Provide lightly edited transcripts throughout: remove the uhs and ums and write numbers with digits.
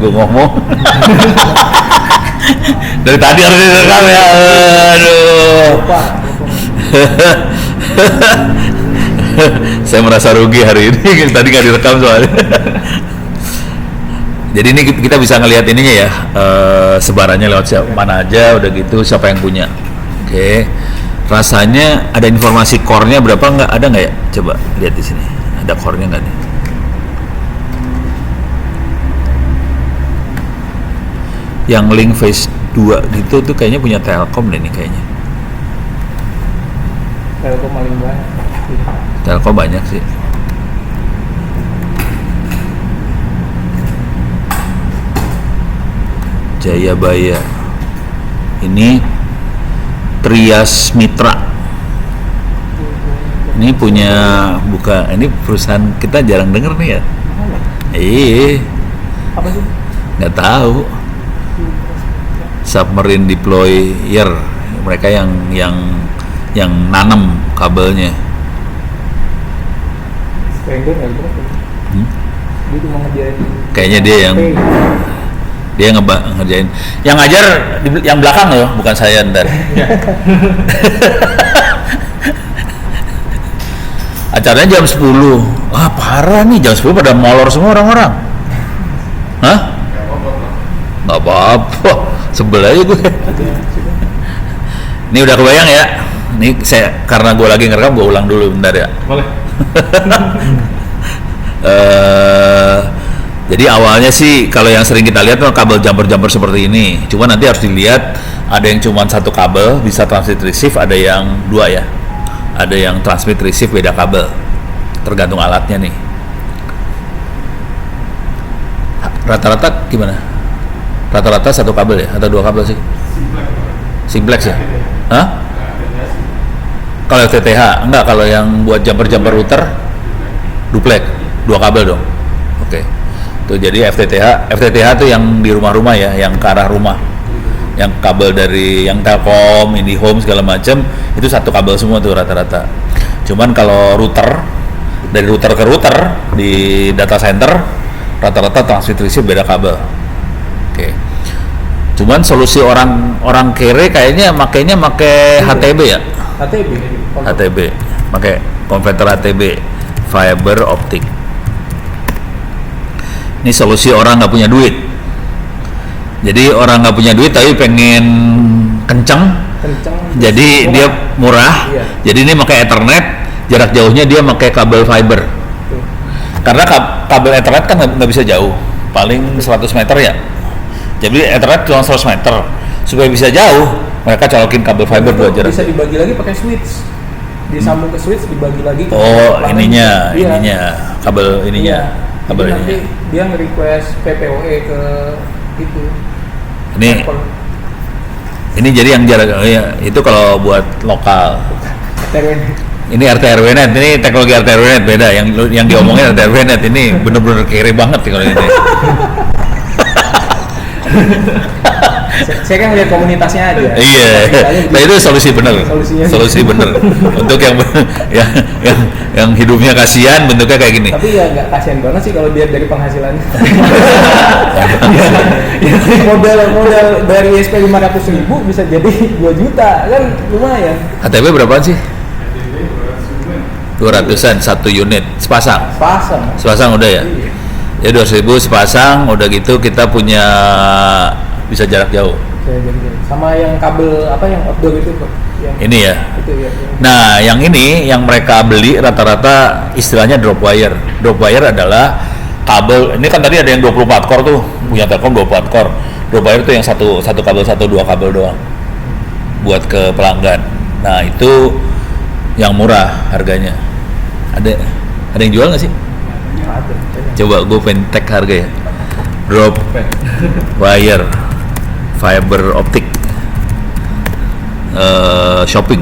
gue ngomong. Dari tadi harus direkam ya. Aduh. Saya merasa rugi hari ini. Tadi nggak direkam soalnya. Jadi ini kita bisa ngelihat ininya ya, sebarannya lewat siapa, mana aja, udah gitu siapa yang punya. Oke. Rasanya ada informasi core-nya berapa nggak? Ada nggak ya? Coba lihat di sini. Ada core-nya nggak nih? Yang link phase 2 gitu tuh kayaknya punya Telkom deh nih kayaknya. Telkom paling banyak. Telkom banyak sih. Jayabaya. Ini Trias Mitra. Ini punya ini perusahaan kita jarang denger nih ya. Apa sih? Nggak tahu. Submarine deployer, mereka yang nanam kabelnya. Stranger nggak berapa? Dia cuma ngerjain. Kayaknya dia ngerjain. Yang ngajar yang belakang loh, bukan saya ntar. Acaranya jam 10. Wah parah nih, jam 10 pada molor semua orang-orang. Hah? Nggak apa-apa, sebel aja gue. Ini udah kebayang ya? Ini karena gue lagi ngerekam, gue ulang dulu bentar ya. Boleh. Jadi awalnya sih kalau yang sering kita lihat tuh kabel jumper seperti ini. Cuma nanti harus dilihat, ada yang cuma satu kabel bisa transmit receive, ada yang dua ya. Ada yang transmit receive beda kabel, tergantung alatnya nih. Rata-rata gimana? Rata-rata satu kabel ya atau dua kabel sih? Simplex ya? Hah? Kalau FTTH enggak, kalau yang buat jumper router duplex, dua kabel dong. Oke. Tuh jadi FTTH tuh yang di rumah-rumah ya, yang ke arah rumah. Yang kabel dari yang Telkom, IndiHome segala macam itu satu kabel semua tuh rata-rata. Cuman kalau router dari router ke router di data center rata-rata transmit receive beda kabel. Oke. Cuman solusi orang kere kayaknya makainya HTB ya. HTB. Pakai konverter HTB, fiber optic. Ini solusi orang nggak punya duit. Jadi orang nggak punya duit tapi pengen kenceng. Jadi dia murah. Iya. Jadi ini pakai Ethernet, jarak jauhnya dia pakai kabel fiber. Karena kabel Ethernet kan nggak bisa jauh, paling 100 meter ya. Jadi Ethernet cuma 100 meter. Supaya bisa jauh, mereka colokin kabel fiber buat jarak. Bisa dibagi lagi pakai switch. Disambung ke switch, dibagi lagi ke ininya kabel ininya. Iya. Kabel Jadi nanti dia nge-request PPOE ke itu. Ini jadi yang jarak itu kalau buat lokal. Ini RT RW net, ini teknologi RT RW net beda. Yang diomongin RT RW net ini bener-bener kere banget kalau ini. Saya kan lihat komunitasnya aja. Iya. Nah itu solusi bener. Solusi bener. Untuk yang hidupnya kasihan bentuknya kayak gini. Tapi ya nggak kasihan banget sih kalau dia dari penghasilannya. Modal dari ISP 500.000 bisa jadi 2 juta kan lumayan. HTB berapaan sih? 200-an satu unit sepasang. Sepasang udah ya. Ya 200.000 sepasang, udah gitu kita punya bisa jarak jauh. Sama yang kabel apa yang outdoor itu kok? Ini ya. Itu ya. Nah, yang ini yang mereka beli rata-rata istilahnya drop wire. Drop wire adalah kabel. Ini kan tadi ada yang 24 core tuh, punya Telkom 24 core. Drop wire tuh yang satu kabel, dua kabel doang. Buat ke pelanggan. Nah, itu yang murah harganya. Ada yang jual nggak sih? Ada. Coba gue pengen tag harga ya. Drop wire fiber optic shopping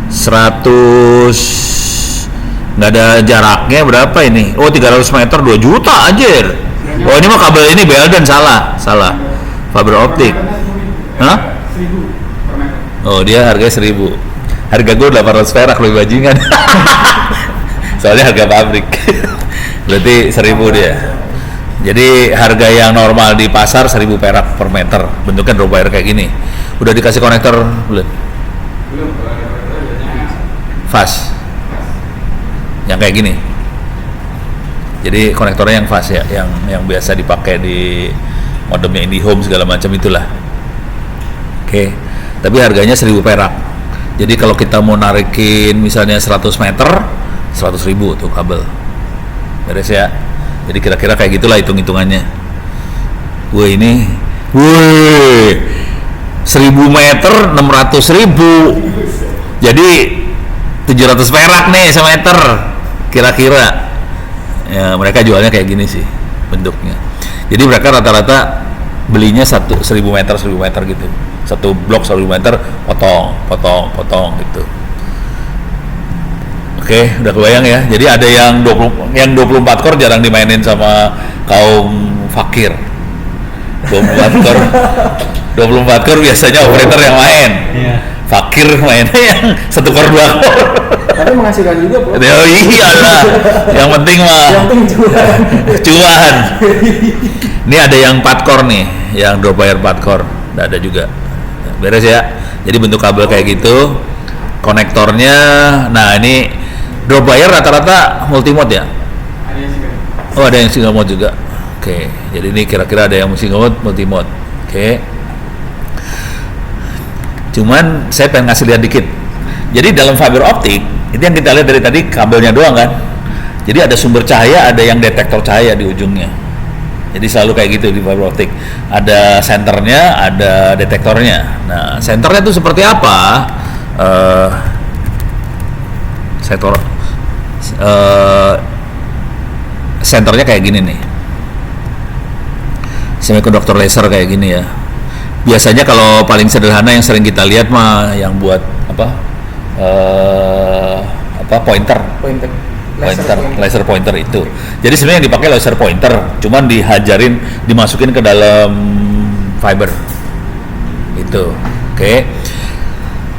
100 nggak ada jaraknya berapa ini? Oh 300 meter 2 juta aja. Oh ini mah kabel ini Belden salah fiber optic. Hah? Oh dia harganya 1.000. Harga gue 800 perak lebih bajingan. Soalnya harga pabrik. Berarti 1.000 dia. Jadi harga yang normal di pasar 1.000 perak per meter, bentuknya drop wire kayak gini. Udah dikasih konektor belum? Belum, kalau ada konektor biasanya Fast. Yang kayak gini. Jadi konektornya yang fast ya, yang biasa dipakai di modemnya IndiHome segala macam itulah. Oke. Tapi harganya 1.000 perak. Jadi kalau kita mau narikin misalnya 100 meter, 100.000 tuh kabel. Beres ya. Jadi kira-kira kayak gitulah hitung-hitungannya. Wih 1.000 meter 600.000. Jadi 700 perak nih semeter kira-kira. Ya mereka jualnya kayak gini sih bentuknya. Jadi mereka rata-rata belinya 1.000 meter gitu. Satu blok 1.000 meter potong gitu. Oke, udah kebayang ya. Jadi ada yang 24 core jarang dimainin sama kaum fakir. 24 core biasanya operator yang main. Iya. Fakir mainnya yang 1 core 2 core. Tapi menghasilkan juga, Bro. Oh iyalah. Yang penting mah Yang penting cuan. cuan. Ini ada yang 4 core nih, yang drop wire 4 core. Ada juga. Beres ya. Jadi bentuk kabel kayak gitu. Konektornya, nah ini drop wire rata-rata multimode ya? ada yang sih kan. Oh ada yang single mode juga. Oke, jadi ini kira-kira ada yang single mode, multimode. Oke. Cuman saya pengen ngasih lihat dikit. Jadi dalam fiber optik itu yang kita lihat dari tadi kabelnya doang kan. Jadi ada sumber cahaya, ada yang detektor cahaya di ujungnya. Jadi selalu kayak gitu di fiber optik. Ada senternya, ada detektornya. Nah, senternya itu seperti apa? Senternya kayak gini nih. Semiconductor laser kayak gini ya. Biasanya kalau paling sederhana yang sering kita lihat mah yang buat pointer laser pointer itu. Jadi sebenarnya yang dipakai laser pointer, cuman dimasukin ke dalam fiber. Itu. Oke.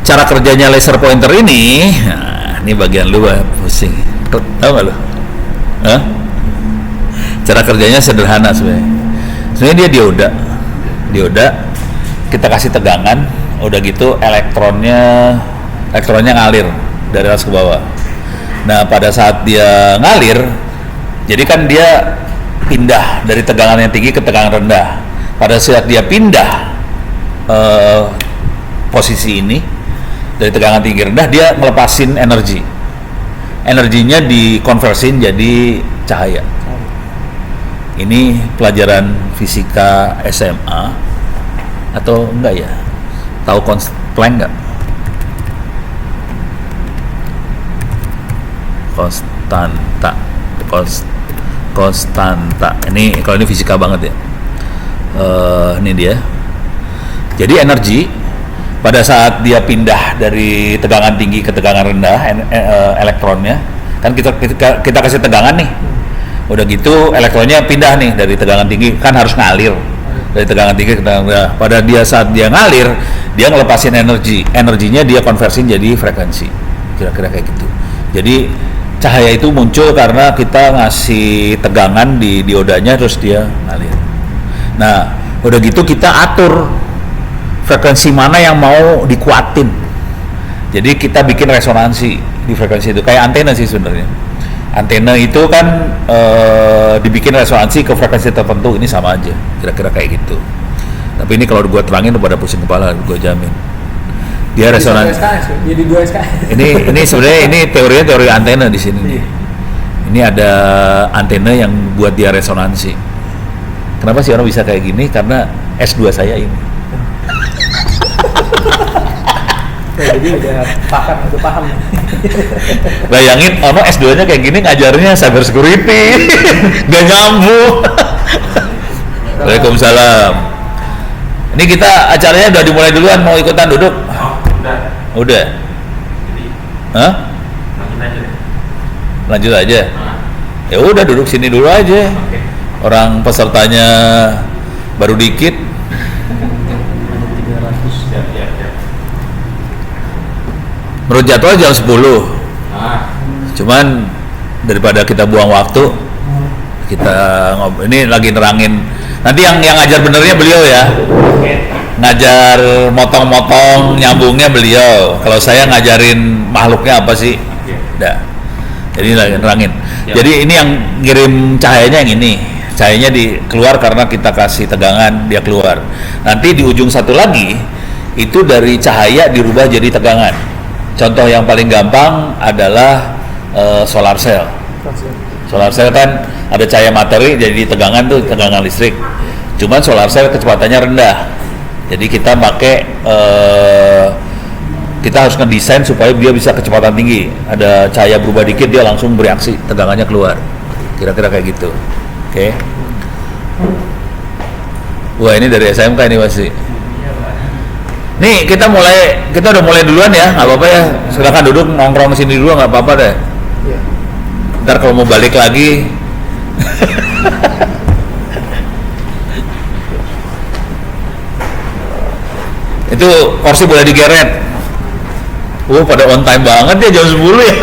Cara kerjanya laser pointer ini, nah, ini bagian lu pusing. Tahu nggak lu? Hah? Cara kerjanya sederhana sebenarnya. Sebenarnya dia dioda. Kita kasih tegangan, udah gitu elektronnya ngalir dari atas ke bawah. Nah pada saat dia ngalir, jadi kan dia pindah dari tegangan yang tinggi ke tegangan rendah. Pada saat dia pindah posisi ini dari tegangan tinggi rendah, dia ngelepasin energinya dikonversin jadi cahaya. Ini pelajaran fisika SMA atau enggak ya? Tahu Planck nggak? Konstanta. Ini kalau ini fisika banget ya. Ini dia. Jadi energi pada saat dia pindah dari tegangan tinggi ke tegangan rendah, elektronnya kan kita kasih tegangan nih. Udah gitu elektronnya pindah nih dari tegangan tinggi, kan harus ngalir dari tegangan tinggi ke tegangan rendah. Pada saat dia ngalir, dia ngelepasin energinya dia konversin jadi frekuensi, kira-kira kayak gitu. Jadi cahaya itu muncul karena kita ngasih tegangan di diodanya, terus dia ngalir. Nah udah gitu kita atur frekuensi mana yang mau dikuatin. Jadi kita bikin resonansi di frekuensi itu, kayak antena sih sebenarnya. Antena itu kan dibikin resonansi ke frekuensi tertentu, ini sama aja, kira-kira kayak gitu. Tapi ini kalau gue terangin pada pusing kepala, gue jamin. Dia resonansi. Jadi 2 SKS. Ini sebenarnya ini teori antena di sini nih. Ini ada antena yang buat dia resonansi. Kenapa sih orang bisa kayak gini? Karena S2 saya ini. Jadi udah paham. Bayangin, S2-nya kayak gini ngajarnya cyber security, nggak nyambung. Waalaikumsalam. Ini kita acaranya udah dimulai duluan, mau ikutan duduk? Udah. Jadi Hah? lanjut aja deh. Lanjut aja. Ya udah duduk sini dulu aja. Oke. Orang pesertanya baru dikit. 300. Siap. Menurut jadwal jam 10. Nah, Cuman daripada kita buang waktu, Kita ini lagi nerangin. Nanti yang ngajar benernya beliau ya. Ngajar motong-motong nyambungnya beliau. Kalau saya ngajarin makhluknya apa sih? Udah. Jadi lagi nerangin. Jadi ini yang ngirim cahayanya yang ini. Cahayanya keluar karena kita kasih tegangan, dia keluar. Nanti di ujung satu lagi itu dari cahaya dirubah jadi tegangan. Contoh yang paling gampang adalah solar cell. Solar cell kan ada cahaya materi jadi tegangan tuh, tegangan listrik. Cuman solar cell kecepatannya rendah. Jadi kita pakai kita harus ngedesain supaya dia bisa kecepatan tinggi. Ada cahaya berubah dikit dia langsung bereaksi, tegangannya keluar. Kira-kira kayak gitu. Oke. Wah, ini dari SMK ini masih. Nih kita udah mulai duluan ya, nggak apa-apa ya. Silakan duduk nongkrong sini dulu, nggak apa-apa deh. Iya. Ntar kalau mau balik lagi. Itu kursi boleh digeret. Pada on time banget ya jam 10 ya.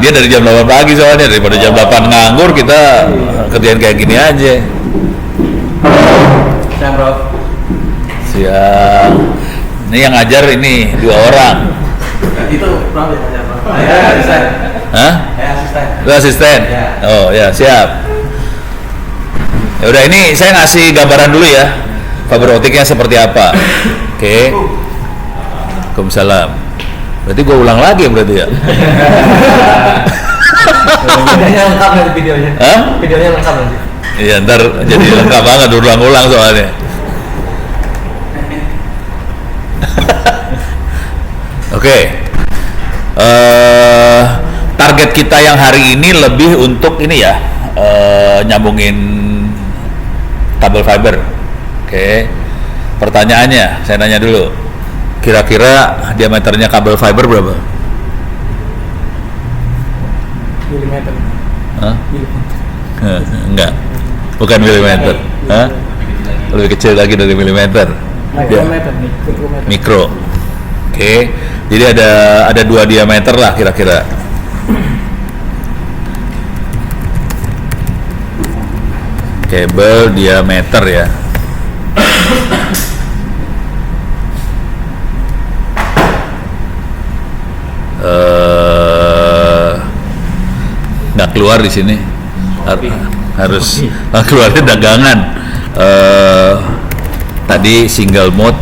Dia dari jam 8 pagi soalnya, daripada jam 8 nganggur kita kerjain kayak gini aja. Siap, Bro. Siap. Ini yang ngajar ini 2 orang. Itu Bro yang ngajar, Bro. Saya asisten. Hah? Saya asisten. Lu asisten? Ya. Oh ya, siap. Ya udah, ini saya ngasih gambaran dulu ya. Fiber optiknya seperti apa. Oke. Waalaikumsalam. Berarti gue ulang lagi berarti ya? Videonya lengkap nanti videonya. Hah? Videonya lengkap nanti. Iya, ntar jadi lengkap banget, ulang-ulang soalnya. Oke. Target kita yang hari ini lebih untuk ini ya, nyambungin kabel fiber. Oke. Pertanyaannya, saya nanya dulu. Kira-kira diameternya kabel fiber berapa? Milimeter. Hah? Enggak. Bukan milimeter. Hah? Lebih kecil lagi dari milimeter. Mikrometer. Mikro. Oke. Jadi ada 2 diameter lah kira-kira. Kabel diameter ya. Nggak keluar di sini. Harus keluarnya dagangan. Tadi single mode,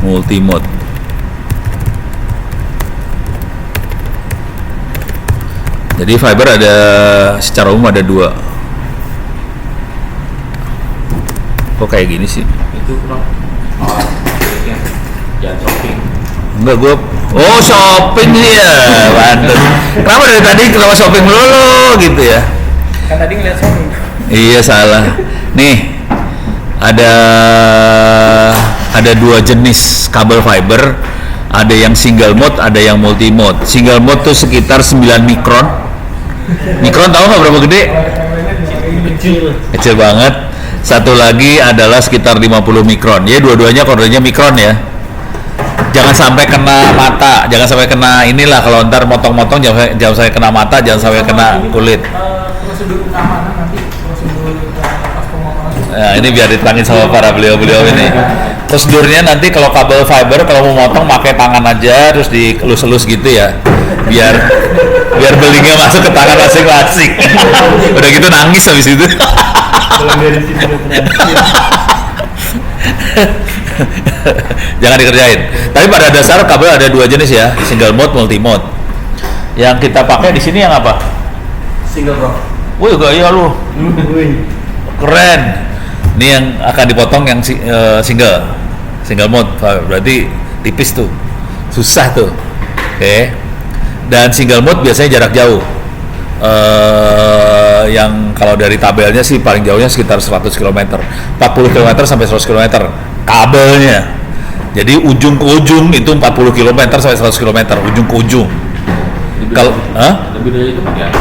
multi mode. Jadi fiber secara umum ada 2. Kok kayak gini sih? Itu Bro. Jangan shopping. Enggak, shopping sih ya, Banten. Kenapa dari tadi kenapa shopping melulu gitu ya? Kan tadi ngeliat shopping. Iya, salah. Nih, ada 2 jenis kabel fiber. Ada yang single mode, ada yang multi mode. Single mode tuh sekitar 9 mikron. Mikron tahu nggak berapa gede? Kecil banget. Satu lagi adalah sekitar 50 mikron. Ya, dua-duanya kodenya mikron ya. Jangan sampai kena mata, jangan sampai kena inilah, kalau ntar motong-motong jangan sampai kena mata, jangan sampai kena kulit. Prosedur keamanan nanti, prosedur pas pemotongan. Nah, ini biar diterangin sama para beliau-beliau ini. Prosedurnya nanti kalau kabel fiber kalau mau motong pakai tangan aja, terus dielus-elus gitu ya. Biar belingnya masuk ke tangan masing-masing. Udah gitu nangis habis itu. Jangan dikerjain. Tapi pada dasar kabel ada 2 jenis ya, single mode, multi mode. Yang kita pakai di sini yang apa? Single, Bro. Wih, gaya lu. Keren. Ini yang akan dipotong yang single mode, berarti tipis tuh, susah tuh. Oke. Dan single mode biasanya jarak jauh. Yang kalau dari tabelnya sih paling jauhnya sekitar 100 km, 40 km sampai 100 km kabelnya. Jadi ujung ke ujung itu 40 km sampai 100 km, ujung ke ujung. Kalau lebih dari itu pakai apa?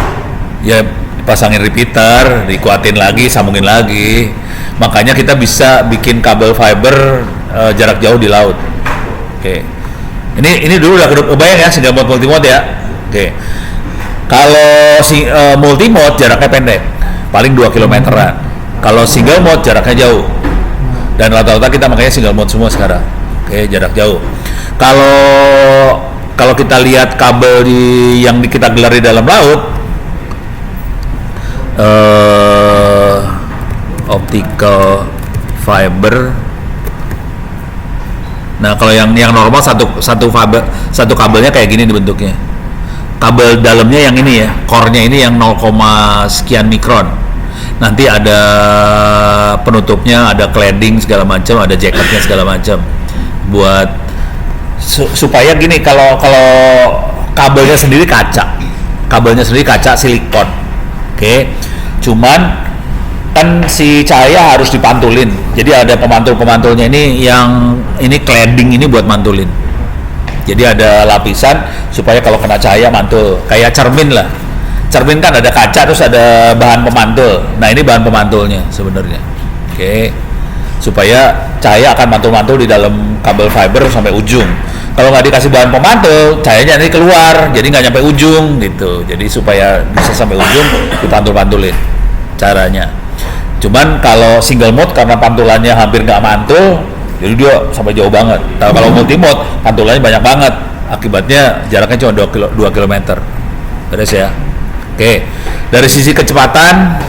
ya pasangin repeater, dikuatin lagi, sambungin lagi. Makanya kita bisa bikin kabel fiber jarak jauh di laut. Oke. Ini dulu udah kebayang ya single mode multi mode ya. Oke. Kalau multi-mode jaraknya pendek, paling 2 kilometeran. Kalau single mode jaraknya jauh. Dan rata-rata kita makanya single mode semua sekarang. Oke, jarak jauh. Kalau kita lihat kabel yang kita gelar di dalam laut, optical fiber. Nah, kalau yang normal satu kabelnya kayak gini dibentuknya. Kabel dalamnya yang ini ya, core-nya ini yang 0, sekian mikron. Nanti ada penutupnya, ada cladding segala macam, ada jacketnya segala macam. Buat supaya gini, kalau kabelnya sendiri kaca silikon. Oke. Cuman kan si cahaya harus dipantulin. Jadi ada pemantul-pemantulnya ini cladding ini buat mantulin. Jadi ada lapisan supaya kalau kena cahaya mantul, kayak cermin lah. Cermin kan ada kaca terus ada bahan pemantul. Nah, ini bahan pemantulnya sebenarnya. Oke. Supaya cahaya akan mantul-mantul di dalam kabel fiber sampai ujung. Kalau nggak dikasih bahan pemantul, cahayanya nanti keluar, jadi nggak nyampe ujung gitu. Jadi supaya bisa sampai ujung dipantul-pantulin caranya. Cuman kalau single mode karena pantulannya hampir nggak mantul, jadi dia sampai jauh banget. Kalau multi mode pantulannya banyak banget, akibatnya jaraknya cuma 2 km. Beres ya. Oke. Dari sisi kecepatan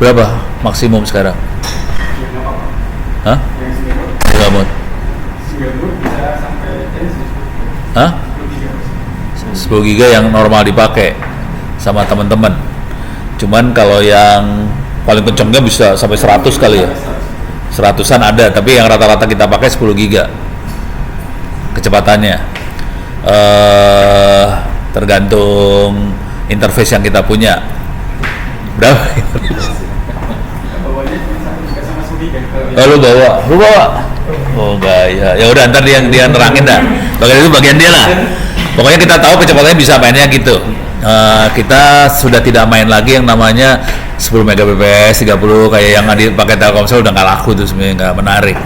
berapa maksimum sekarang? Hah? Single mode. Hah? 10 giga yang normal dipakai sama teman-teman. Cuman kalau yang paling kencengnya bisa sampai 100 kali ya. 100-an ada, tapi yang rata-rata kita pakai 10 giga kecepatannya. Tergantung interface yang kita punya. Berapa? Oh, lu bawa. Oh enggak ya. Ya udah ntar dia nerangin dah. Bagian itu bagian dia lah. Pokoknya kita tahu kecepatannya bisa mainnya gitu. Kita sudah tidak main lagi yang namanya 10 Mbps 30 kayak yang pakai Telkomsel, udah nggak laku tuh sebenarnya, nggak menarik.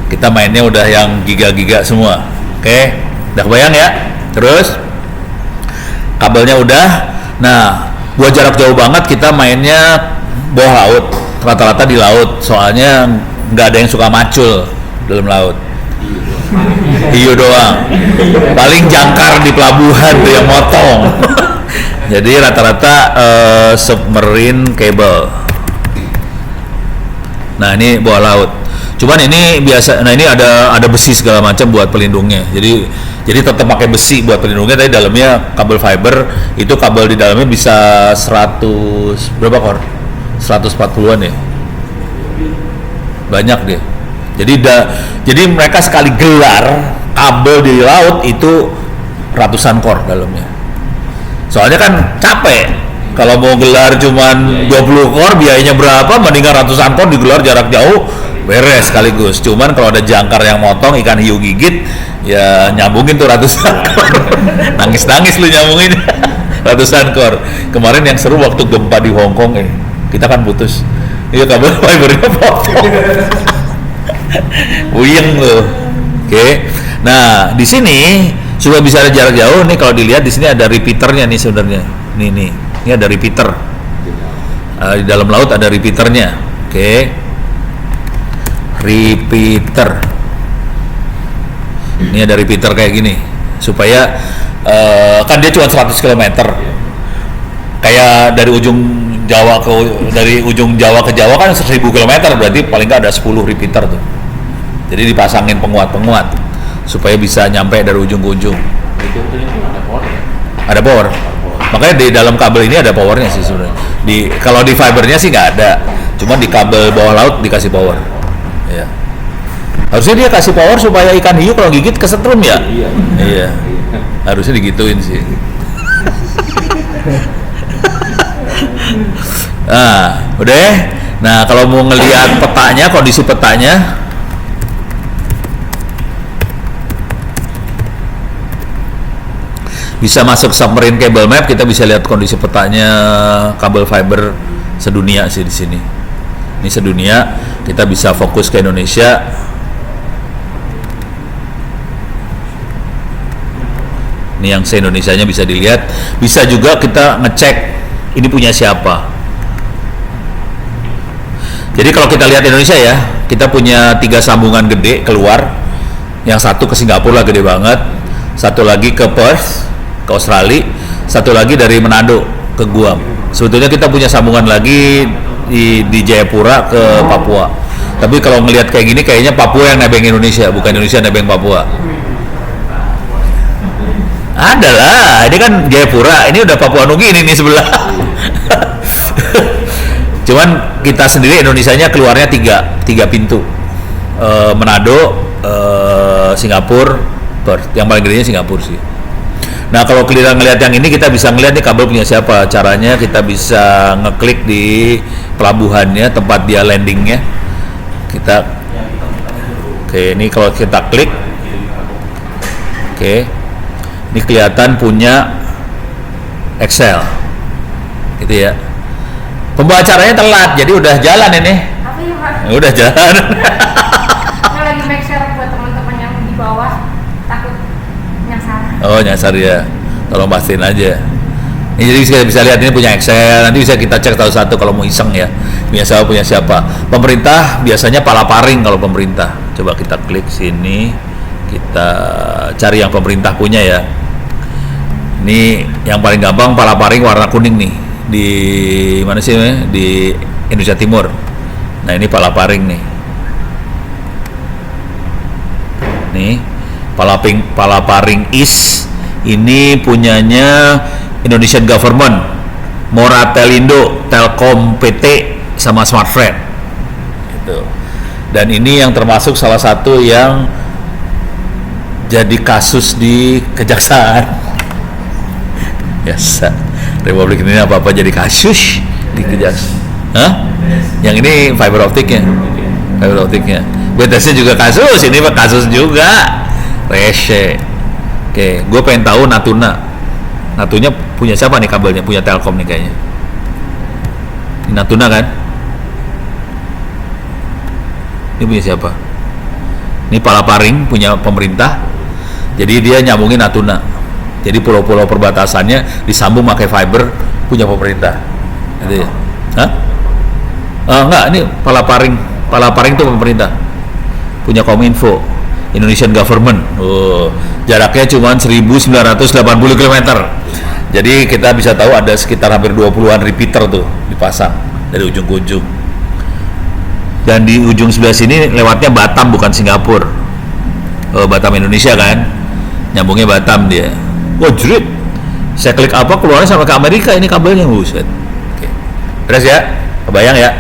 Kita mainnya udah yang giga-giga semua. Oke, udah kebayang ya? Terus kabelnya udah. Nah, buat jarak jauh banget kita mainnya bawah laut, rata-rata di laut. Soalnya nggak ada yang suka macul dalam laut. Hiu doang. Paling jangkar di pelabuhan tuh yang motong. Jadi rata-rata submarine cable. Nah, ini bawah laut. Cuman ini biasa. Nah, ini ada besi segala macam buat pelindungnya. Jadi tetap pakai besi buat pelindungnya. Tapi dalamnya kabel fiber. Itu kabel di dalamnya bisa 100 berapa core? 140-an ya. Banyak deh. Jadi mereka sekali gelar kabel di laut itu ratusan core dalamnya. Soalnya kan capek. Kalau mau gelar cuman 20 core biayanya berapa? Mendingan ratusan core digelar jarak jauh, beres sekaligus. Cuman kalau ada jangkar yang motong, ikan hiu gigit, ya nyambungin tuh ratusan core. Nangis-nangis lu nyambungin ratusan core. Kemarin yang seru waktu gempa di Hong Kong kita kan putus. Iya, kabel fibernya potong. Puyeng loh. Oke. Nah, di sini supaya bisa ada jarak jauh nih, kalau dilihat di sini ada repeaternya nih sebenarnya. Nih. Ini ada repeater. Di dalam laut ada repeaternya. Oke. Repeater. Ini ada repeater kayak gini. Supaya kan dia cuma 100 km. Kayak dari ujung Jawa ke Jawa kan 1000 km, berarti paling nggak ada 10 repeater tuh. Jadi dipasangin penguat supaya bisa nyampe dari ujung ke ujung. Ada power. Makanya di dalam kabel ini ada powernya sih sebenarnya. Kalau di fibernya sih nggak ada. Cuma di kabel bawah laut dikasih power. Ya. Harusnya dia kasih power supaya ikan hiu kalau gigit kesetrum ya. Iya. Harusnya digituin sih. Nah, udah. Nah, kalau mau ngelihat petanya, kondisi petanya, bisa masuk submarine cable map, kita bisa lihat kondisi petanya kabel fiber sedunia sih di sini. Ini sedunia, kita bisa fokus ke Indonesia. Ini yang se-Indonesianya bisa dilihat. Bisa juga kita ngecek ini punya siapa. Jadi kalau kita lihat Indonesia ya, kita punya 3 sambungan gede keluar. Yang satu ke Singapura lah, gede banget. Satu lagi ke Perth, ke Australia. Satu lagi dari Manado ke Guam. Sebetulnya kita punya sambungan lagi di Jayapura ke Papua. Tapi kalau ngelihat kayak gini, kayaknya Papua yang nebeng Indonesia, bukan Indonesia nebeng Papua. Adalah, ini kan Jayapura, ini udah Papua Nugini nih sebelah. Cuman kita sendiri Indonesianya keluarnya tiga pintu. Manado, Singapura, Perth. Yang paling gedenya Singapura sih. Nah kalau kita ngelihat yang ini, kita bisa ngelihat nih kabel punya siapa. Caranya kita bisa ngeklik di pelabuhannya, tempat dia landingnya. Oke, ini kalau kita klik, oke, ini kelihatan punya Excel, gitu ya. Pembawa acaranya telat, jadi udah jalan ini. Apa ya Pak? Udah jalan. Saya lagi make share buat teman-teman yang di bawah, takut nyasar. Oh nyasar ya, tolong pastiin aja. Ini jadi kita bisa lihat ini punya Excel, nanti bisa kita cek satu-satu kalau mau iseng ya. Punya siapa? Pemerintah biasanya palaparing kalau pemerintah. Coba kita klik sini, kita cari yang pemerintah punya ya. Ini yang paling gampang palaparing warna kuning nih. Di mana sih? Di Indonesia Timur. Nah ini palaparing nih. Nih palaparing East ini punyanya Indonesian Government, Moratelindo, Telkom PT sama Smartfren. Gitu. Dan ini yang termasuk salah satu yang jadi kasus di kejaksaan. Biasa. Republik ini apa-apa jadi kasus di kejaksaan. Hah? Yang ini fiber optiknya. Fiber optiknya. BTS juga kasus, ini mah kasus juga. Rese. Oke, gue pengen tahu Natuna. Natuna punya siapa nih kabelnya? Punya Telkom nih kayaknya. Ini Natuna kan? Ini punya siapa? Ini Palaparing punya pemerintah. Jadi dia nyambungin Natuna. Jadi pulau-pulau perbatasannya disambung pakai fiber punya pemerintah. Gitu ya? Hah? Enggak, ini Palaparing. Palaparing itu pemerintah. Punya Kominfo, Indonesian Government. Jaraknya cuma 1980 km. Jadi kita bisa tahu ada sekitar hampir 20-an repeater tuh dipasang dari ujung ke ujung. Dan di ujung sebelah sini lewatnya Batam bukan Singapura. Batam Indonesia kan. Nyambungnya Batam dia. Wah, jerit. Saya klik apa keluarnya sampai ke Amerika ini kabelnya, buset. Oke. Terus ya, kebayang ya.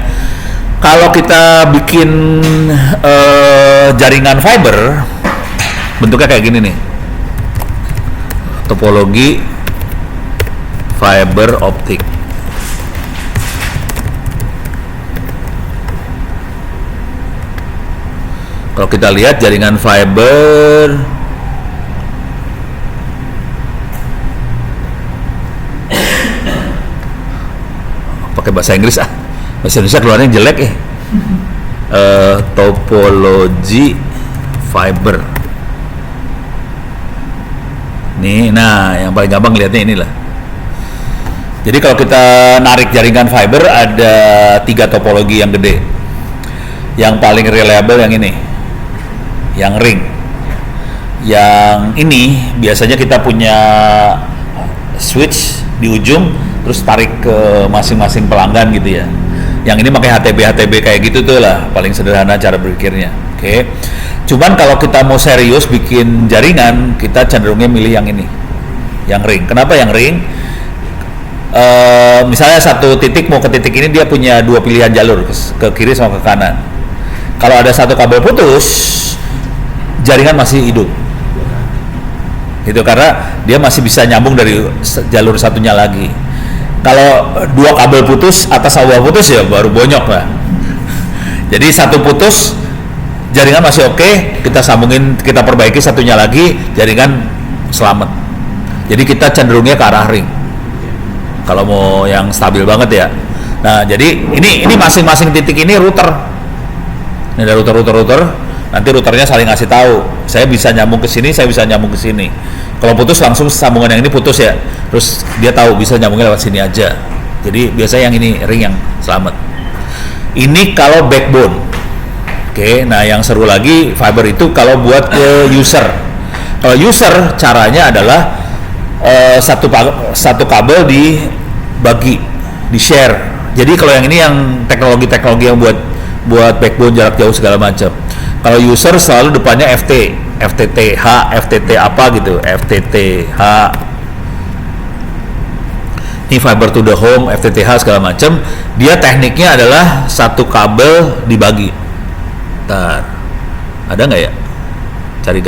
Kalau kita bikin jaringan fiber, bentuknya kayak gini nih. Topologi fiber optik. Kalau kita lihat jaringan fiber pakai bahasa Inggris bahasa Indonesia keluarnya jelek ya. Topologi fiber. Nih, nah yang paling gampang lihatnya inilah. Jadi kalau kita narik jaringan fiber ada 3 topologi yang gede. Yang paling reliable yang ini, yang ring. Yang ini biasanya kita punya switch di ujung, terus tarik ke masing-masing pelanggan gitu ya. Yang ini pakai HTB kayak gitu tuh lah, paling sederhana cara berpikirnya. Oke. Cuman kalau kita mau serius bikin jaringan, kita cenderungnya milih yang ini, yang ring. Kenapa yang ring? Misalnya satu titik mau ke titik ini, dia punya 2 pilihan jalur, ke kiri sama ke kanan. Kalau ada satu kabel putus, jaringan masih hidup. Gitu, karena dia masih bisa nyambung dari jalur satunya lagi. Kalau 2 kabel putus, atas bawah putus ya baru bonyok lah. Jadi satu putus, jaringan masih oke, kita sambungin, kita perbaiki satunya lagi, jaringan selamat. Jadi kita cenderungnya ke arah ring. Kalau mau yang stabil banget ya. Nah, jadi ini masing-masing titik ini router. Ini ada router. Nanti routernya saling ngasih tahu, saya bisa nyambung ke sini, saya bisa nyambung ke sini. Kalau putus langsung sambungan yang ini putus ya. Terus dia tahu bisa nyambungnya lewat sini aja. Jadi biasanya yang ini ring yang selamat. Ini kalau backbone. Oke, nah yang seru lagi fiber itu kalau buat ke user. Kalau user caranya adalah satu kabel dibagi, di share. Jadi kalau yang ini yang teknologi yang buat backbone jarak jauh segala macam. Kalau user selalu depannya FTTH, FTT apa gitu, FTTH. Ini fiber to the home, FTTH segala macam. Dia tekniknya adalah satu kabel dibagi. Bentar, ada nggak ya? Cari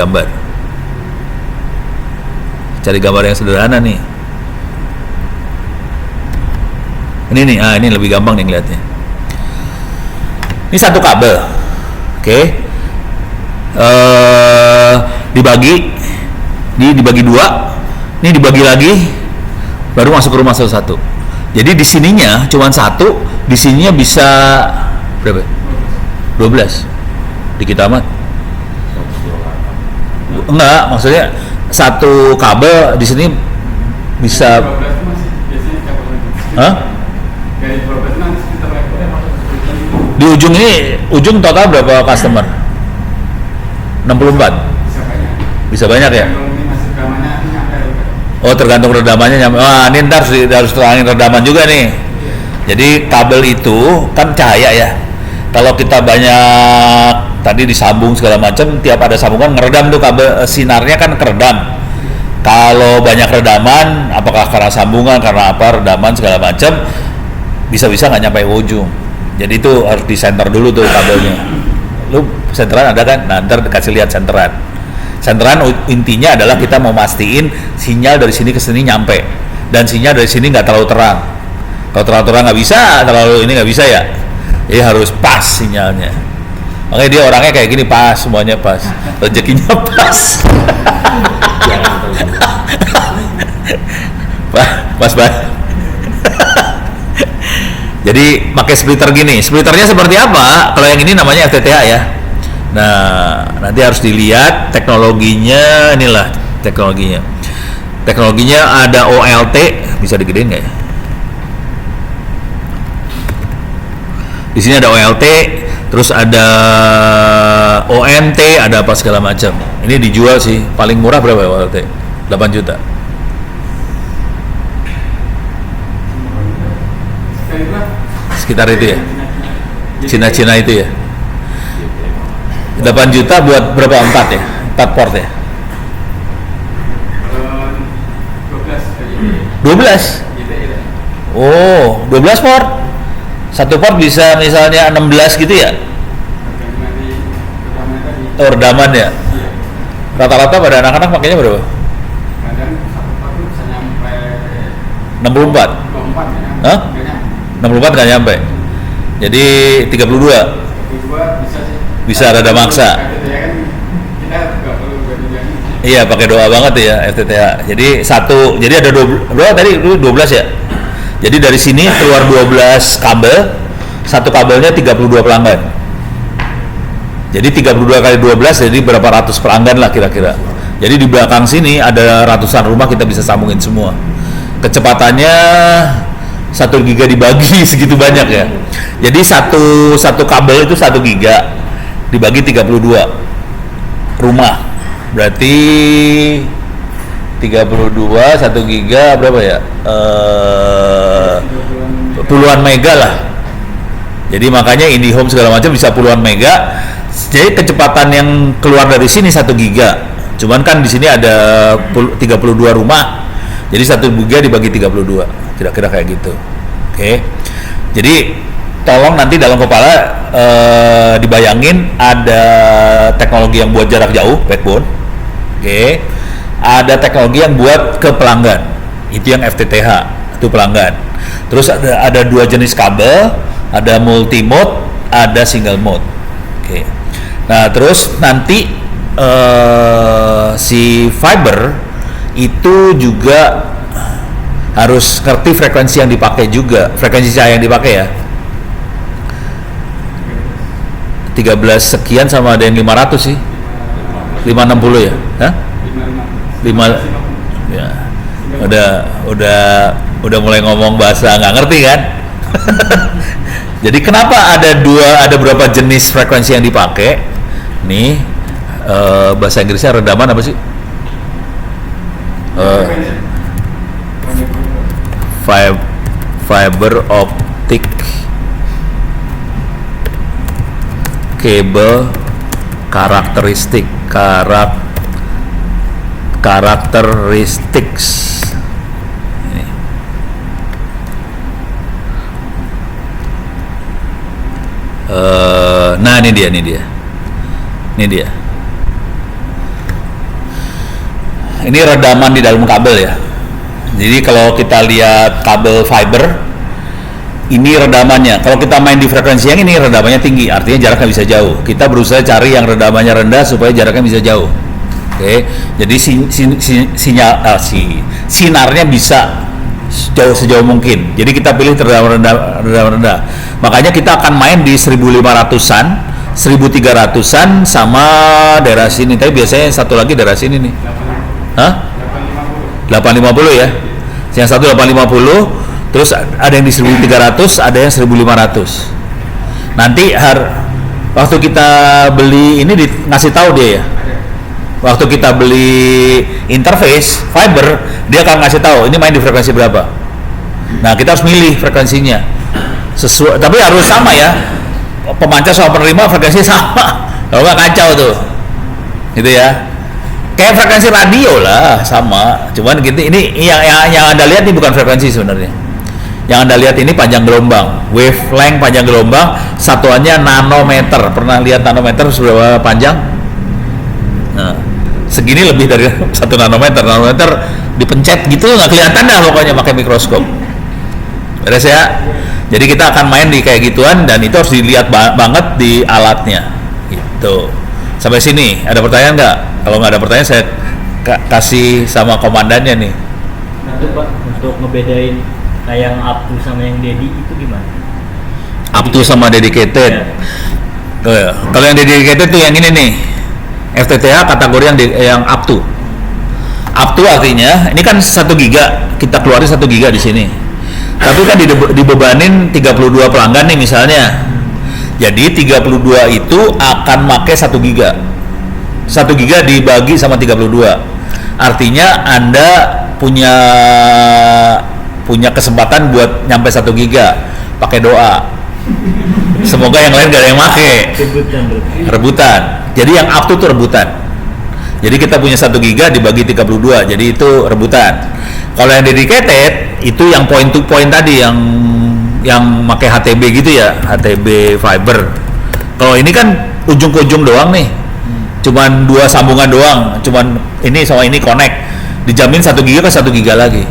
gambar yang sederhana nih. Ini nih, ini lebih gampang nih ngeliatnya. Ini satu kabel, oke. Dibagi dua, ini dibagi lagi, baru masuk ke rumah satu. Jadi di sininya cuma satu, di sininya bisa berapa? 12. Dikit amat. Enggak, maksudnya satu kabel di sini bisa. Hah? Di ujung ini, ujung total berapa customer? 64. Bisa banyak ya? Oh, tergantung redamannya. Wah, ini ntar harus terangin redaman juga nih. Jadi kabel itu kan cahaya ya. Kalau kita banyak tadi disambung segala macam, tiap ada sambungan ngeredam tuh kabel, sinarnya kan keredam. Kalau banyak redaman, apakah karena sambungan, karena apa, redaman segala macam, bisa-bisa nggak nyampe ujung. Jadi itu harus di center dulu tuh kabelnya. Lu senteran ada kan? Nah, ntar dikasih lihat senteran. Senteran intinya adalah kita mau mastiin sinyal dari sini ke sini nyampe, dan sinyal dari sini nggak terlalu terang. Kalau terlalu terang nggak bisa, terlalu ini nggak bisa ya. Jadi harus pas sinyalnya. Makanya dia orangnya kayak gini, pas, semuanya pas, rezekinya pas. Pas banget. Jadi pakai splitter gini. Splitternya seperti apa? Kalau yang ini namanya FTTH ya. Nah, nanti harus dilihat teknologinya. Inilah teknologinya. Teknologinya ada OLT, bisa digedein nggak ya? Di sini ada OLT, terus ada ONT, ada apa segala macam. Ini dijual sih, paling murah berapa ya OLT? 8 juta. Sekitar itu ya? Cina-Cina itu ya? 8 juta buat berapa? 4 ya? 4 port ya? 12? Oh, 12 port? Satu port bisa misalnya 16 gitu ya? Oh, redaman ya? Rata-rata pada anak-anak pakainya berapa? 64? Hah? 64 nggak nyampe? Jadi 32? Bisa rada maksa? Iya, pakai doa banget ya FTTH. Jadi jadi ada berapa tadi? 12 ya? Jadi dari sini keluar 12 kabel, satu kabelnya 32 pelanggan. Jadi 32 kali 12 jadi berapa ratus pelanggan lah kira-kira. Jadi di belakang sini ada ratusan rumah kita bisa sambungin semua. Kecepatannya 1 giga dibagi segitu banyak ya. Jadi satu kabel itu 1 giga dibagi 32 rumah. Berarti 32 1 giga berapa ya? Puluhan mega lah. Jadi makanya IndiHome segala macam bisa puluhan mega. Jadi kecepatan yang keluar dari sini 1 giga. Cuman kan di sini ada 32 rumah. Jadi 1 giga dibagi 32. Kira-kira kayak gitu. Oke. Jadi tolong nanti dalam kepala dibayangin ada teknologi yang buat jarak jauh, backbone. Oke. Ada teknologi yang buat ke pelanggan. Itu yang FTTH, itu pelanggan. Terus ada 2 jenis kabel, ada multi mode, ada single mode. Oke. Nah, terus nanti si fiber itu juga harus ngerti frekuensi yang dipakai juga, frekuensi cahaya yang dipakai ya. 13 sekian sama ada yang 500 sih. 560 ya? Hah? 5 ya. Udah mulai ngomong bahasa nggak ngerti kan? Jadi kenapa ada berapa jenis frekuensi yang dipakai? Nih bahasa Inggrisnya redaman apa sih? Fiber optic cable karakteristics. Ini. Nah ini dia. Ini redaman di dalam kabel ya. Jadi kalau kita lihat kabel fiber, ini redamannya. Kalau kita main di frekuensi yang ini redamannya tinggi, artinya jaraknya bisa jauh. Kita berusaha cari yang redamannya rendah supaya jaraknya bisa jauh. Oke, jadi sinarnya bisa sejauh mungkin. Jadi kita pilih redaman rendah. Makanya kita akan main di 1500-an, 1300-an sama daerah sini. Tapi biasanya satu lagi daerah sini nih. Hah? 850 ya. Yang satu 850, terus ada yang di 1300, ada yang 1500. Nanti waktu kita beli ini ngasih tahu dia ya. Waktu kita beli interface fiber, dia akan ngasih tahu ini main di frekuensi berapa. Nah, kita harus milih frekuensinya. Tapi harus sama ya. Pemancar sama penerima frekuensi sama. Kalau nggak kacau tuh. Gitu ya. Kayak frekuensi radio lah, sama. Cuman gitu, ini yang Anda lihat ini bukan frekuensi sebenarnya. Yang Anda lihat ini panjang gelombang, wavelength panjang gelombang, satuannya nanometer. Pernah lihat nanometer seberapa panjang? Nah, segini lebih dari 1 nanometer. Nanometer dipencet gitu nggak kelihatan dah pokoknya pakai mikroskop. Beres ya? Jadi kita akan main di kayak gituan dan itu harus dilihat banget di alatnya. Gitu. Sampai sini, ada pertanyaan nggak? Kalau nggak ada pertanyaan, saya kasih sama komandannya nih. Nanti Pak, untuk ngebedain yang up to sama yang dedi itu gimana? Up to sama dedicated. Ya. Kalau yang dedicated tuh yang ini nih, FTTH kategori yang up to. Up to artinya, ini kan 1 giga, kita keluarin 1 giga di sini. Tapi kan dibebanin 32 pelanggan nih misalnya. Jadi 32 itu akan pakai 1 giga. 1 giga dibagi sama 32. Artinya Anda punya kesempatan buat nyampe 1 giga. Pakai doa. Semoga yang lain gak ada yang pakai. Rebutan. Jadi yang up to rebutan. Jadi kita punya 1 giga dibagi 32. Jadi itu rebutan. Kalau yang dedicated itu yang point to point tadi yang pakai HTB gitu ya, HTB fiber. Kalau ini kan ujung ke ujung doang nih, cuman 2 sambungan doang, cuman ini sama ini connect, dijamin 1 giga ke 1 giga lagi.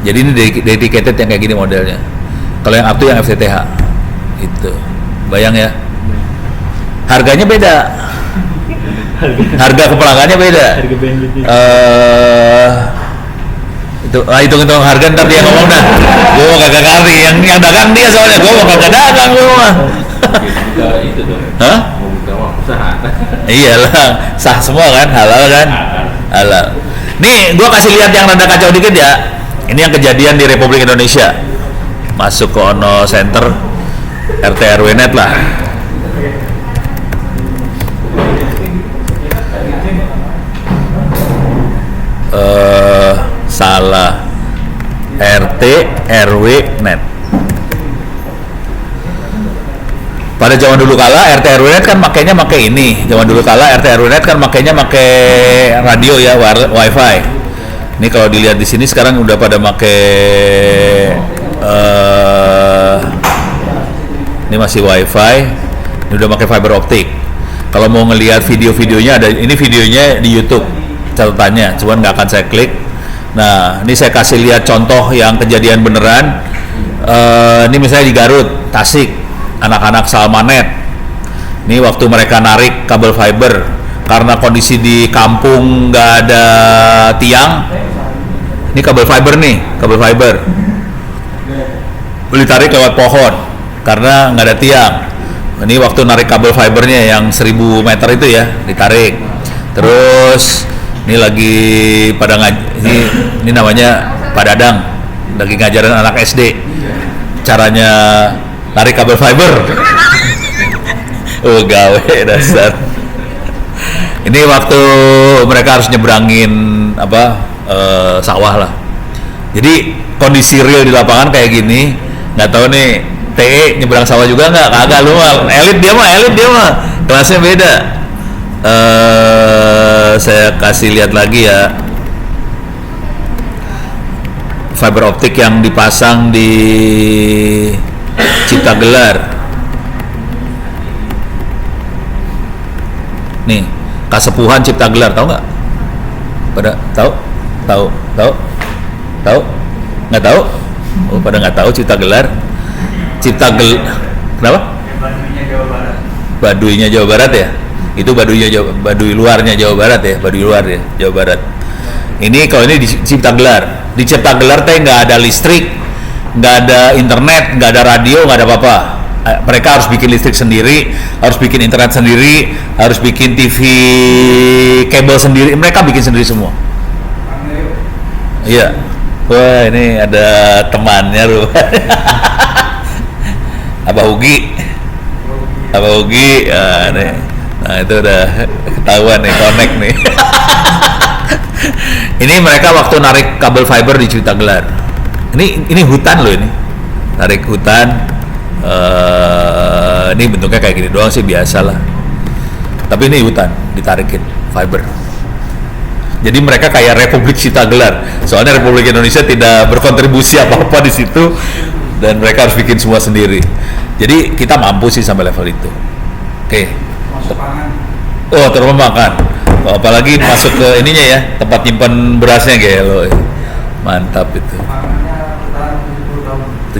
Jadi ini dedicated yang kayak gini modelnya. Kalau yang up to yang FTTH, itu, bayang ya. Harganya beda. Harga ke pelanggannya beda. Harga bandwidth. Hitung harga ntar dia ngomong dah. Gue mau kagak ngerti, yang dagang dia soalnya, gue mau kagak dagang gue mah. Itu dong. Hah? Mau buka usaha. Iyalah, sah semua kan, halal kan? Halal. Nih, gue kasih lihat yang rada kacau dikit ya. Ini yang kejadian di Republik Indonesia. Masuk ke Ono Center, RT RW net lah. Salah. RT RW net. Pada zaman dulu kala RT RW net kan makainya pakai ini. Zaman dulu kala RT RW net kan makainya pakai radio ya, wifi. Ini kalau dilihat di sini sekarang udah pada pakai ini masih wifi. Ini udah pakai fiber optik. Kalau mau ngelihat video-videonya ada, ini videonya di YouTube catatannya, cuman nggak akan saya klik. Nah, ini saya kasih lihat contoh yang kejadian beneran. Ini misalnya di Garut, Tasik, anak-anak Salmanet. Ini waktu mereka narik kabel fiber karena kondisi di kampung nggak ada tiang. Ini kabel fiber nih, kabel fiber. Beli tarik lewat pohon karena nggak ada tiang. Ini waktu narik kabel fibernya yang 1000 meter itu ya, ditarik. Terus ini lagi pada ini namanya Pak Dadang lagi ngajarin anak SD caranya narik kabel fiber. Oh gawe dasar. Ini waktu mereka harus nyebrangin sawah lah. Jadi kondisi real di lapangan kayak gini, nggak tahu nih TE nyebrang sawah juga nggak? Kagak, lu mah elit dia mah kelasnya beda. Saya kasih lihat lagi ya fiber optik yang dipasang di Cipta Gelar. Nih, Kasepuhan Cipta Gelar, tahu nggak? Pada tahu? Nggak tahu? Oh, pada nggak tahu Cipta Gelar. Kenapa? Baduynya Jawa Barat. Baduynya Jawa Barat ya? Itu Baduy luarnya Jawa Barat ya? Baduy luar ya, Jawa Barat. Ini kalau ini di Cipta Gelar. Di Cipta Gelar teh nggak ada listrik, nggak ada internet, nggak ada radio, nggak ada apa-apa. Mereka harus bikin listrik sendiri, harus bikin internet sendiri, harus bikin TV kabel sendiri. Mereka bikin sendiri semua. Iya. Wah, ini ada temannya Abah Ugi. Nah itu udah ketahuan nih, connect nih. Ini mereka waktu narik kabel fiber di Cipta Gelar. Ini hutan loh ini, narik hutan. Ini bentuknya kayak gini doang sih, biasa lah. Tapi ini hutan, ditarikin fiber. Jadi mereka kayak Republik Cipta Gelar. Soalnya Republik Indonesia tidak berkontribusi apa-apa di situ, dan mereka harus bikin semua sendiri. Jadi kita mampu sih sampai level itu. Oke. Oh, termemakan. Apalagi masuk ke ininya ya, tempat nyimpan berasnya kayak lo. Mantap itu.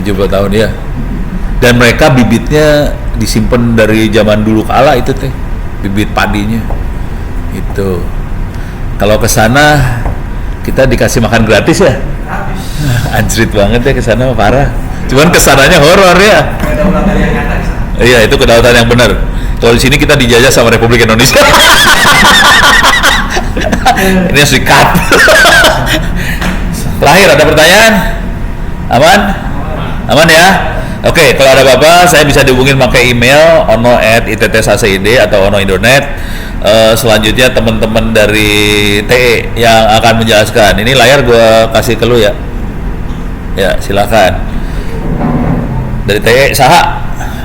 70 tahun ya. Dan mereka bibitnya disimpan dari zaman dulu kala itu teh. Bibit padinya. Itu. Kalau ke sana kita dikasih makan gratis ya? Anjrit banget ya ke sana, parah. Cuman kesananya horor ya. Iya, itu kedaulatan yang benar. Kalau di sini kita dijajah sama Republik Indonesia. Ini harus di-cut. Terakhir, ada pertanyaan? Aman? Aman ya? Oke, kalau ada apa-apa saya bisa dihubungin pakai email ono@ittsasid atau ono.indonet. Selanjutnya teman-teman dari TE yang akan menjelaskan. Ini layar gue kasih ke lu ya. Ya, silakan. Dari TE saha.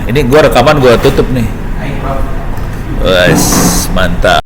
Ini gue rekaman gue tutup nih. Wes, mantap.